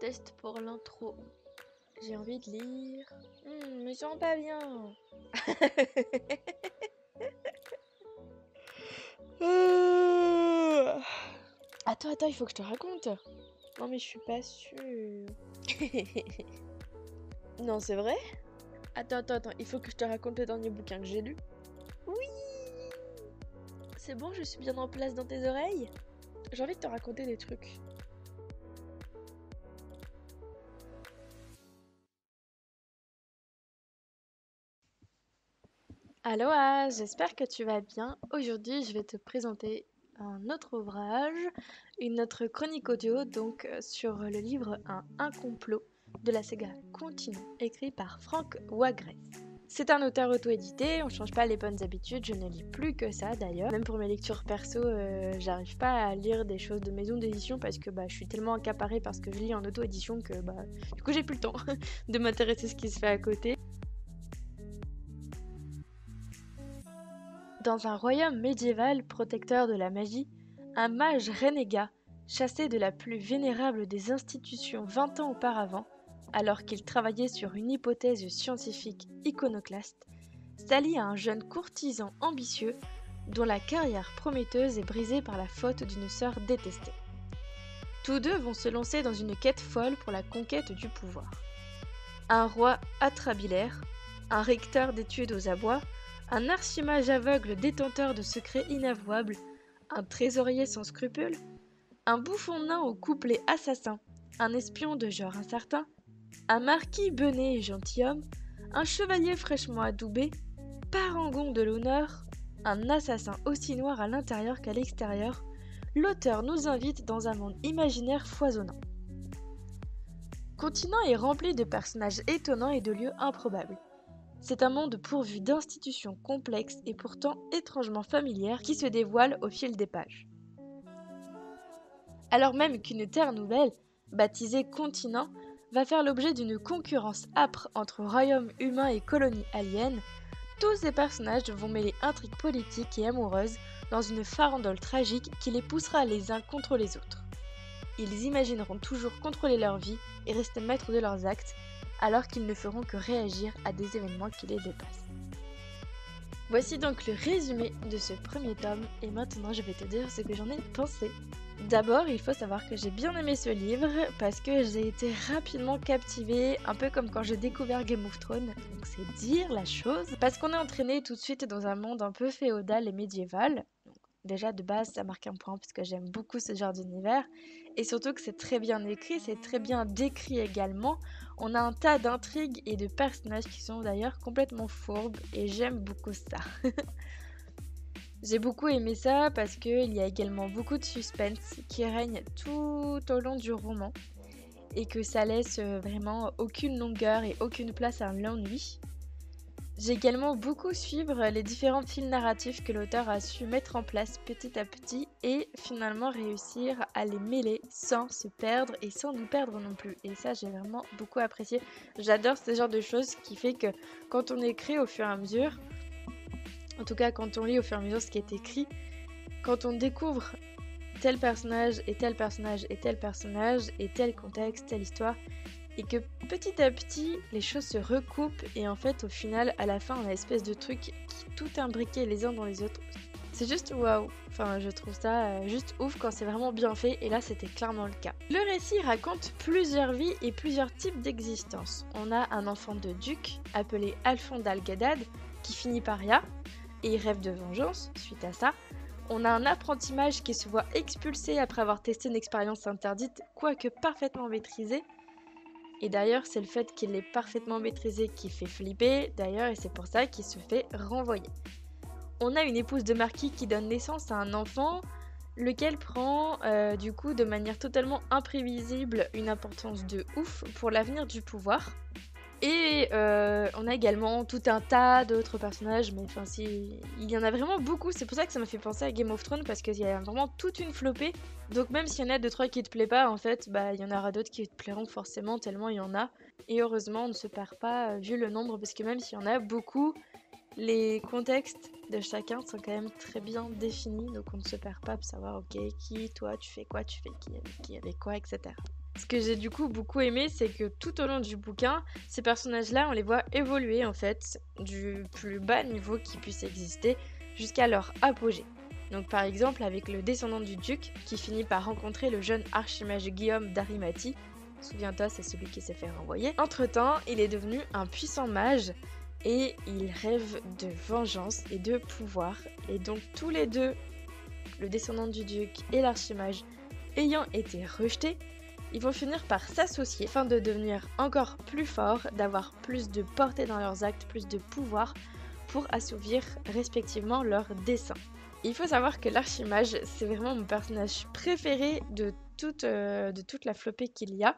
test pour l'intro. J'ai envie de lire. Je me sens pas bien. Attends, il faut que je te raconte. Non mais je suis pas sûre. Non, c'est vrai? Attends, il faut que je te raconte le dernier bouquin que j'ai lu. Oui! C'est bon, je suis bien en place dans tes oreilles? J'ai envie de te raconter des trucs. Aloha, j'espère que tu vas bien. Aujourd'hui, je vais te présenter un autre ouvrage, une autre chronique audio, donc sur le livre Un complot de la saga Continent, écrit par Frank Wagrez. C'est un auteur auto-édité, on change pas les bonnes habitudes, je ne lis plus que ça d'ailleurs. Même pour mes lectures perso, j'arrive pas à lire des choses de maison d'édition parce que je suis tellement accaparée par ce que je lis en auto-édition que du coup j'ai plus le temps de m'intéresser à ce qui se fait à côté. Dans un royaume médiéval protecteur de la magie, un mage renégat, chassé de la plus vénérable des institutions 20 ans auparavant, alors qu'il travaillait sur une hypothèse scientifique iconoclaste, s'allie à un jeune courtisan ambitieux dont la carrière prometteuse est brisée par la faute d'une sœur détestée. Tous deux vont se lancer dans une quête folle pour la conquête du pouvoir. Un roi atrabilaire, un recteur d'études aux abois, un archimage aveugle détenteur de secrets inavouables, un trésorier sans scrupules, un bouffon nain au couplet assassin, un espion de genre incertain, un marquis bené et gentilhomme, un chevalier fraîchement adoubé, parangon de l'honneur, un assassin aussi noir à l'intérieur qu'à l'extérieur, l'auteur nous invite dans un monde imaginaire foisonnant. Continent est rempli de personnages étonnants et de lieux improbables. C'est un monde pourvu d'institutions complexes et pourtant étrangement familières qui se dévoilent au fil des pages. Alors même qu'une terre nouvelle, baptisée Continent, va faire l'objet d'une concurrence âpre entre royaumes humains et colonies aliens, tous ces personnages vont mêler intrigues politiques et amoureuses dans une farandole tragique qui les poussera les uns contre les autres. Ils imagineront toujours contrôler leur vie et rester maîtres de leurs actes, alors qu'ils ne feront que réagir à des événements qui les dépassent. Voici donc le résumé de ce premier tome, et maintenant je vais te dire ce que j'en ai pensé. D'abord, il faut savoir que j'ai bien aimé ce livre parce que j'ai été rapidement captivée, un peu comme quand j'ai découvert Game of Thrones, donc c'est dire la chose, parce qu'on est entraîné tout de suite dans un monde un peu féodal et médiéval. Donc, déjà de base, ça marque un point parce que j'aime beaucoup ce genre d'univers, et surtout que c'est très bien écrit, c'est très bien décrit également. On a un tas d'intrigues et de personnages qui sont d'ailleurs complètement fourbes, et j'aime beaucoup ça. J'ai beaucoup aimé ça parce qu'il y a également beaucoup de suspense qui règne tout au long du roman et que ça laisse vraiment aucune longueur et aucune place à l'ennui. J'ai également beaucoup suivre les différents fils narratifs que l'auteur a su mettre en place petit à petit et finalement réussir à les mêler sans se perdre et sans nous perdre non plus. Et ça, j'ai vraiment beaucoup apprécié. J'adore ce genre de choses qui fait que quand on écrit au fur et à mesure, en tout cas quand on lit au fur et à mesure ce qui est écrit, quand on découvre tel personnage et tel personnage et tel personnage et tel contexte, telle histoire, et que petit à petit les choses se recoupent et en fait au final à la fin on a une espèce de truc qui tout imbriqué les uns dans les autres. C'est juste waouh, enfin je trouve ça juste ouf quand c'est vraiment bien fait et là c'était clairement le cas. Le récit raconte plusieurs vies et plusieurs types d'existence. On a un enfant de duc appelé Alphonse d'Al-Gadad qui finit paria et il rêve de vengeance suite à ça. On a un apprenti mage qui se voit expulsé après avoir testé une expérience interdite, quoique parfaitement maîtrisée. Et d'ailleurs, c'est le fait qu'il est parfaitement maîtrisé qui fait flipper, d'ailleurs, et c'est pour ça qu'il se fait renvoyer. On a une épouse de marquis qui donne naissance à un enfant, lequel prend du coup de manière totalement imprévisible une importance de ouf pour l'avenir du pouvoir. Et on a également tout un tas d'autres personnages, mais enfin il y en a vraiment beaucoup, c'est pour ça que ça m'a fait penser à Game of Thrones, parce qu'il y a vraiment toute une flopée, donc même s'il y en a 2-3 qui te plaît pas, en fait, il y en aura d'autres qui te plairont forcément, tellement il y en a, et heureusement on ne se perd pas vu le nombre, parce que même s'il y en a beaucoup, les contextes de chacun sont quand même très bien définis, donc on ne se perd pas pour savoir, ok, qui, toi, tu fais quoi, tu fais qui avec quoi, etc. Ce que j'ai du coup beaucoup aimé, c'est que tout au long du bouquin, ces personnages-là, on les voit évoluer en fait, du plus bas niveau qui puisse exister jusqu'à leur apogée. Donc par exemple avec le descendant du duc qui finit par rencontrer le jeune archimage Guillaume d'Arimathie. Souviens-toi, c'est celui qui s'est fait renvoyer. Entre-temps, il est devenu un puissant mage et il rêve de vengeance et de pouvoir. Et donc tous les deux, le descendant du duc et l'archimage, ayant été rejetés, ils vont finir par s'associer afin de devenir encore plus forts, d'avoir plus de portée dans leurs actes, plus de pouvoir pour assouvir respectivement leurs desseins. Il faut savoir que l'archimage, c'est vraiment mon personnage préféré de toute la flopée qu'il y a.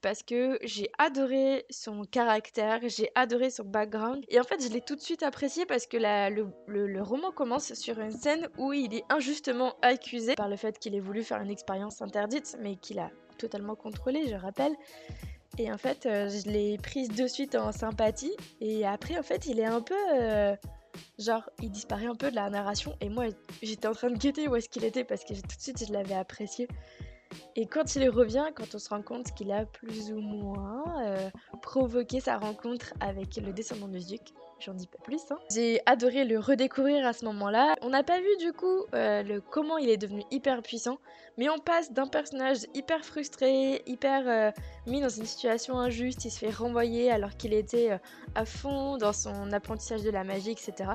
Parce que j'ai adoré son caractère, j'ai adoré son background. Et en fait, je l'ai tout de suite apprécié parce que le roman commence sur une scène où il est injustement accusé par le fait qu'il ait voulu faire une expérience interdite, mais qu'il a totalement contrôlé, je rappelle. Et en fait, je l'ai prise de suite en sympathie. Et après, en fait, il est un peu... genre, il disparaît un peu de la narration. Et moi, j'étais en train de guetter où est-ce qu'il était parce que tout de suite, je l'avais apprécié. Et quand il revient, quand on se rend compte qu'il a plus ou moins provoqué sa rencontre avec le descendant du duc, j'en dis pas plus. J'ai adoré le redécouvrir à ce moment-là. On n'a pas vu du coup comment il est devenu hyper puissant, mais on passe d'un personnage hyper frustré, hyper mis dans une situation injuste, il se fait renvoyer alors qu'il était à fond dans son apprentissage de la magie, etc.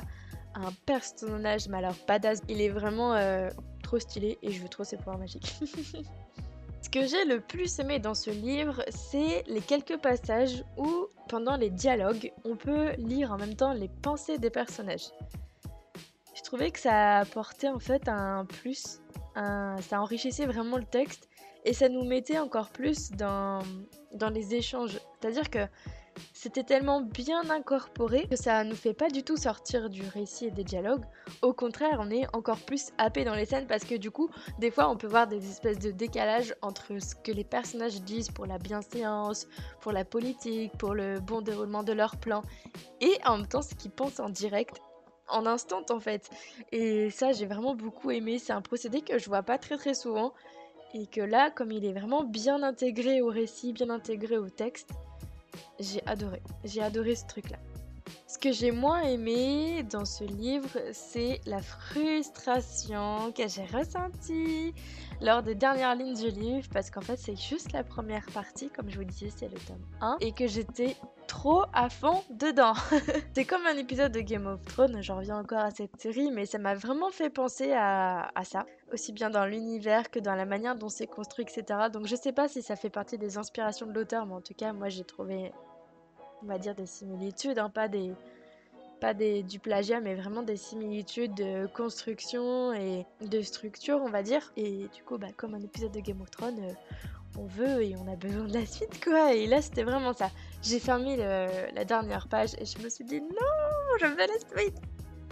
À un personnage, mais alors badass. Il est vraiment trop stylé et je veux trop ses pouvoirs magiques. Ce que j'ai le plus aimé dans ce livre, c'est les quelques passages où, pendant les dialogues, on peut lire en même temps les pensées des personnages. Je trouvais que ça apportait en fait un plus, ça enrichissait vraiment le texte et ça nous mettait encore plus dans les échanges. C'est-à-dire que c'était tellement bien incorporé que ça nous fait pas du tout sortir du récit et des dialogues. Au contraire, on est encore plus happé dans les scènes parce que du coup, des fois, on peut voir des espèces de décalage entre ce que les personnages disent pour la bienséance, pour la politique, pour le bon déroulement de leur plan, et en même temps ce qu'ils pensent en direct, en instant en fait. Et ça, j'ai vraiment beaucoup aimé. C'est un procédé que je vois pas très très souvent et que là, comme il est vraiment bien intégré au récit, bien intégré au texte, j'ai adoré ce truc-là. Ce que j'ai moins aimé dans ce livre, c'est la frustration que j'ai ressentie lors des dernières lignes du livre, parce qu'en fait c'est juste la première partie, comme je vous disais c'est le tome 1, et que j'étais trop à fond dedans. C'est comme un épisode de Game of Thrones, j'en reviens encore à cette série, mais ça m'a vraiment fait penser à ça, aussi bien dans l'univers que dans la manière dont c'est construit, etc. Donc je sais pas si ça fait partie des inspirations de l'auteur, mais en tout cas moi j'ai trouvé, on va dire, des similitudes, hein, du plagiat, mais vraiment des similitudes de construction et de structure, on va dire. Et du coup, comme un épisode de Game of Thrones, on veut et on a besoin de la suite, quoi. Et là, c'était vraiment ça. J'ai fermé la dernière page et je me suis dit non, je veux la suite.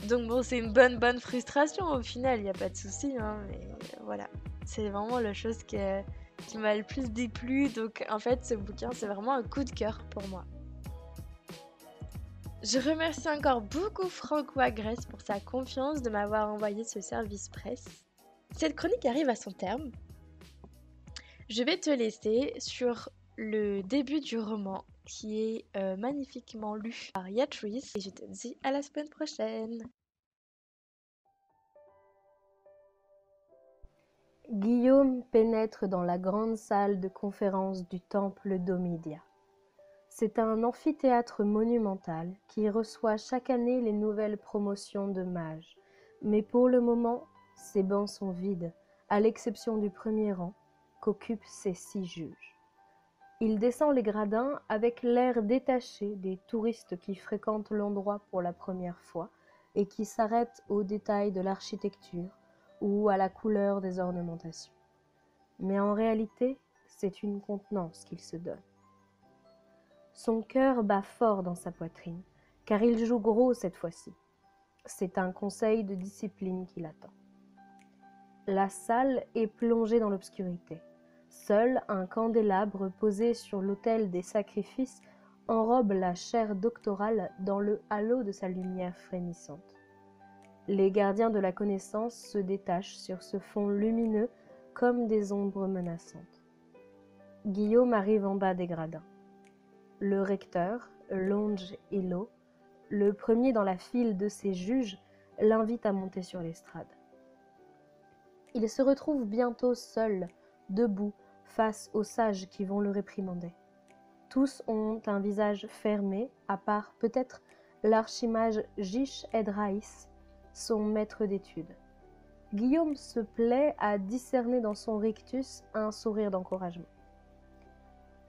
Donc bon, c'est une bonne frustration au final, il n'y a pas de souci, hein, mais voilà. C'est vraiment la chose qui m'a le plus déplu. Donc en fait, ce bouquin, c'est vraiment un coup de cœur pour moi. Je remercie encore beaucoup Franck Wagresse pour sa confiance de m'avoir envoyé ce service presse. Cette chronique arrive à son terme. Je vais te laisser sur le début du roman qui est magnifiquement lu par Yatrice et je te dis à la semaine prochaine. Guillaume pénètre dans la grande salle de conférence du temple d'Omidia. C'est un amphithéâtre monumental qui reçoit chaque année les nouvelles promotions de mages. Mais pour le moment, ses bancs sont vides, à l'exception du premier rang, qu'occupent ses 6 juges. Il descend les gradins avec l'air détaché des touristes qui fréquentent l'endroit pour la première fois et qui s'arrêtent aux détails de l'architecture ou à la couleur des ornementations. Mais en réalité, c'est une contenance qu'il se donne. Son cœur bat fort dans sa poitrine, car il joue gros cette fois-ci. C'est un conseil de discipline qui l'attend. La salle est plongée dans l'obscurité. Seul un candélabre posé sur l'autel des sacrifices enrobe la chaire doctorale dans le halo de sa lumière frémissante. Les gardiens de la connaissance se détachent sur ce fond lumineux comme des ombres menaçantes. Guillaume arrive en bas des gradins. Le recteur, Longe Hello, le premier dans la file de ses juges, l'invite à monter sur l'estrade. Il se retrouve bientôt seul, debout, face aux sages qui vont le réprimander. Tous ont un visage fermé, à part peut-être l'archimage Gish Edraïs, son maître d'études. Guillaume se plaît à discerner dans son rictus un sourire d'encouragement.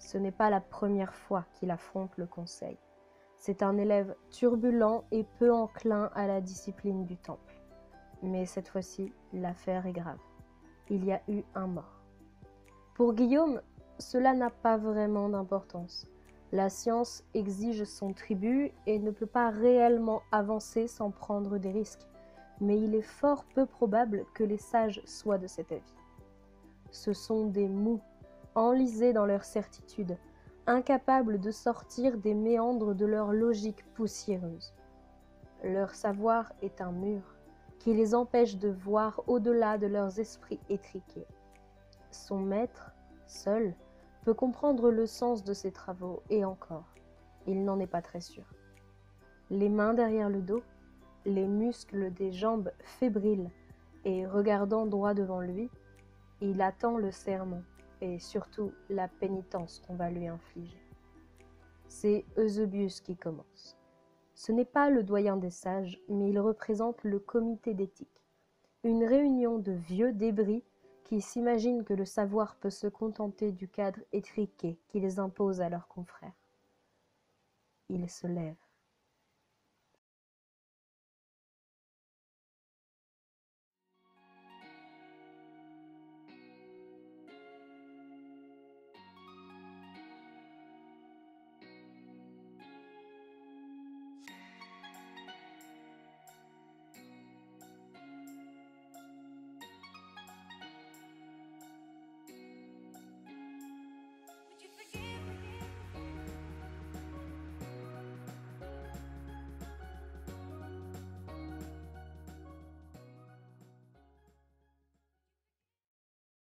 Ce n'est pas la première fois qu'il affronte le conseil. C'est un élève turbulent et peu enclin à la discipline du temple. Mais cette fois-ci, l'affaire est grave. Il y a eu un mort. Pour Guillaume, cela n'a pas vraiment d'importance. La science exige son tribut et ne peut pas réellement avancer sans prendre des risques. Mais il est fort peu probable que les sages soient de cet avis. Ce sont des mous, enlisés dans leur certitude, incapables de sortir des méandres de leur logique poussiéreuse. Leur savoir est un mur qui les empêche de voir au-delà de leurs esprits étriqués. Son maître, seul, peut comprendre le sens de ses travaux, et encore, il n'en est pas très sûr. Les mains derrière le dos, les muscles des jambes fébriles, et regardant droit devant lui, il attend le sermon, et surtout la pénitence qu'on va lui infliger. C'est Eusebius qui commence. Ce n'est pas le doyen des sages, mais il représente le comité d'éthique, une réunion de vieux débris qui s'imaginent que le savoir peut se contenter du cadre étriqué qu'ils imposent à leurs confrères. Il se lève.